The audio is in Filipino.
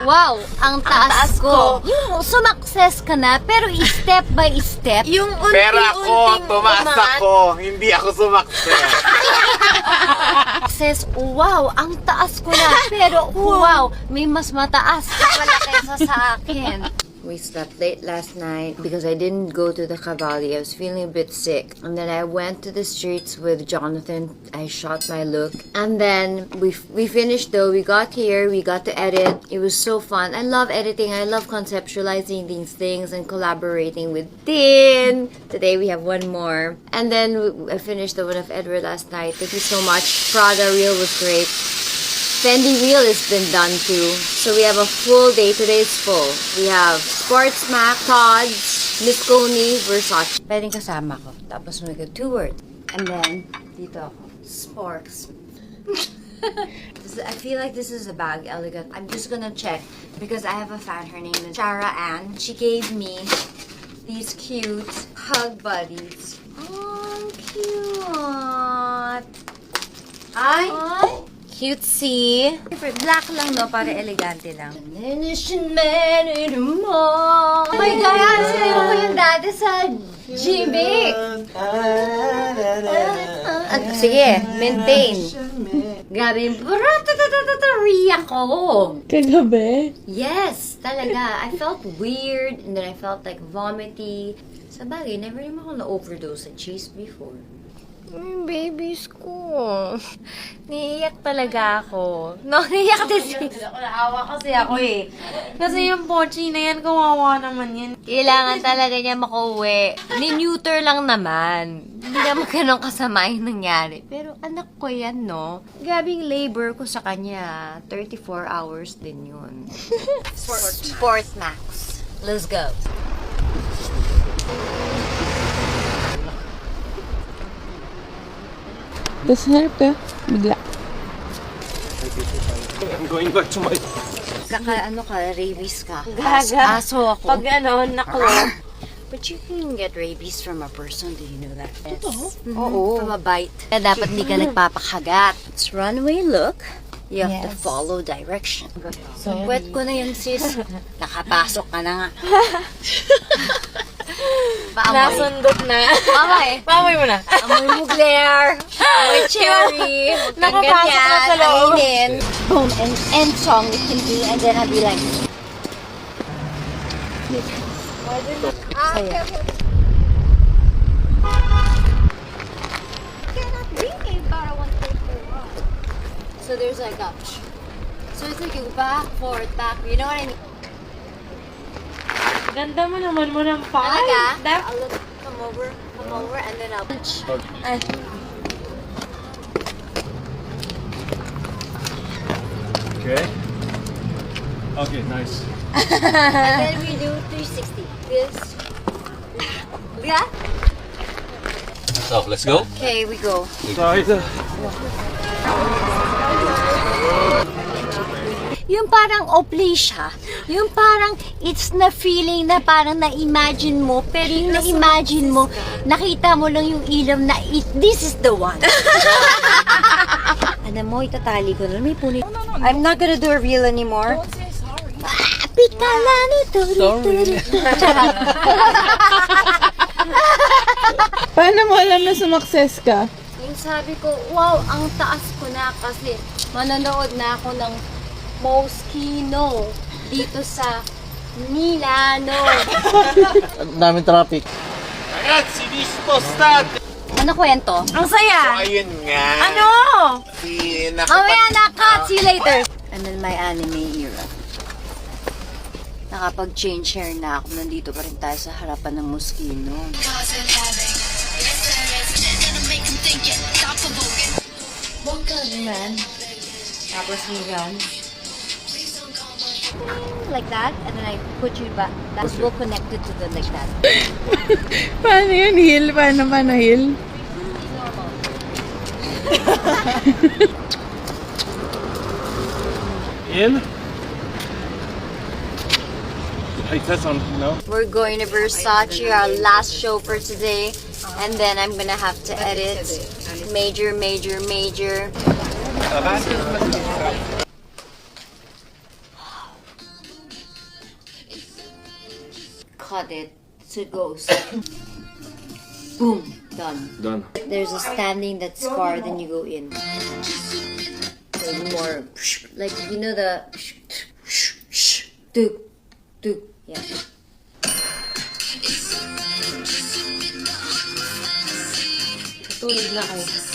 Wow, ang taas ko. Yung sumakses ka na, pero step by step. Yung Pero ako, unti-unting tumaas umangat. ako. Hindi ako sumakses. Says, wow, ang taas ko na. Pero wow, may mas mataas ka pala kaysa sa akin. We slept late last night because I didn't go to the Cavalli. I was feeling a bit sick. And then I went to the streets with Jonathan. I shot my look. And then we finished though. We got here. We got to edit. It was so fun. I love editing. I love conceptualizing these things and collaborating with Tin. Today we have one more. And then I finished the one of Edward last night. Thank you so much. Prada Reel was great. Fendi Reel has been done too. So we have a full day. Today is full. We have Sports Mac, Tod's, Miss Coney, Versace. Pwedeng kasama ko. Tapos may good 2 words. And then, dito ako. Sports. I feel like this is a bag, elegant. I'm just gonna check because I have a fan. Her name is Shara Ann. She gave me these cute hug buddies. Oh, cute. Ay! Cutesy. Black lang, no? Para elegante lang. Oh my God! Sinayo ko yung dati sa GB. Sige, maintain. Grabe yung riyak ko. Kagabi? Yes, talaga. I felt weird and then I felt like vomity. Sa bagay, never naman ako na-overdose sa cheese before. Babies ko. Niiyak talaga ako. No, niiyak din. Naawa kasi ako eh. Kasi yung pochi na yan, kawawa naman yan. Kailangan talaga niya makauwi. Ni-neuter lang naman. Hindi naman ganun kasama yung nangyari. Pero anak ko yan, no? Grabing labor ko sa kanya. 34 hours din yun. Sports Max. Let's go. Tapos harap ka. Bigla. I'm going back to my... Rabies ka. Gaga. Aso ako. Pag naklo. But you can get rabies from a person. Do you know that? Totoo? Oo. From a bite. Kaya dapat hindi ka nagpapakagat. It's runway look. You have to follow direction. So, wet ko na yan, sis. Nakapasok ka na nga. Paamoy. Nasundot na. Paamoy. Pamoy mo na. Amoy mo, Blair. Amoy cherry. Huwag kang Nakapasok na sa loob. Aminin. Boom. And end song we can do. And then I'll be like... Saya. So there's like a... So it's like you back, forward, back. You know what I mean? Ganda mo naman mo ng pie. Talaga? I'll look, come over, and then I'll punch. Okay. Okay, nice. And then we do 360. This. Yeah? So, let's go. Okay, we go. Sorry. Yung parang opli siya. Yung parang it's na feeling na parang na-imagine mo, pero yung na-imagine mo, nakita mo lang yung ilaw na this is the one. Alam mo, itatali ko na. May punit. I'm not gonna do a reel anymore. Don't say sorry. Pitala nito. Sorry. Paano mo alam na sumakses ka? Yung sabi ko, wow, ang taas ko na kasi manonood na ako ng Moschino dito sa Milano. Daming traffic. Ragazzi, di spostate! Ano kwento? Ang saya. Ayun nga. Ano? Mamaya na, cut! See you later! And then my anime era. Nakapag-change hair na ako. Nandito pa rin tayo sa harapan ng Moschino. Man. Tapos yan. Like that, and then I put you back. That's well connected to the like that. Paano yun? Heel? Paano heel? In? Like that's on, no? We're going to Versace, our last show for today. And then I'm gonna have to edit major. cut it so it goes. Boom, done. Done. There's a standing that's scar, then you go in. So more like you know the tuk tuk, yeah. Tulog na kayo.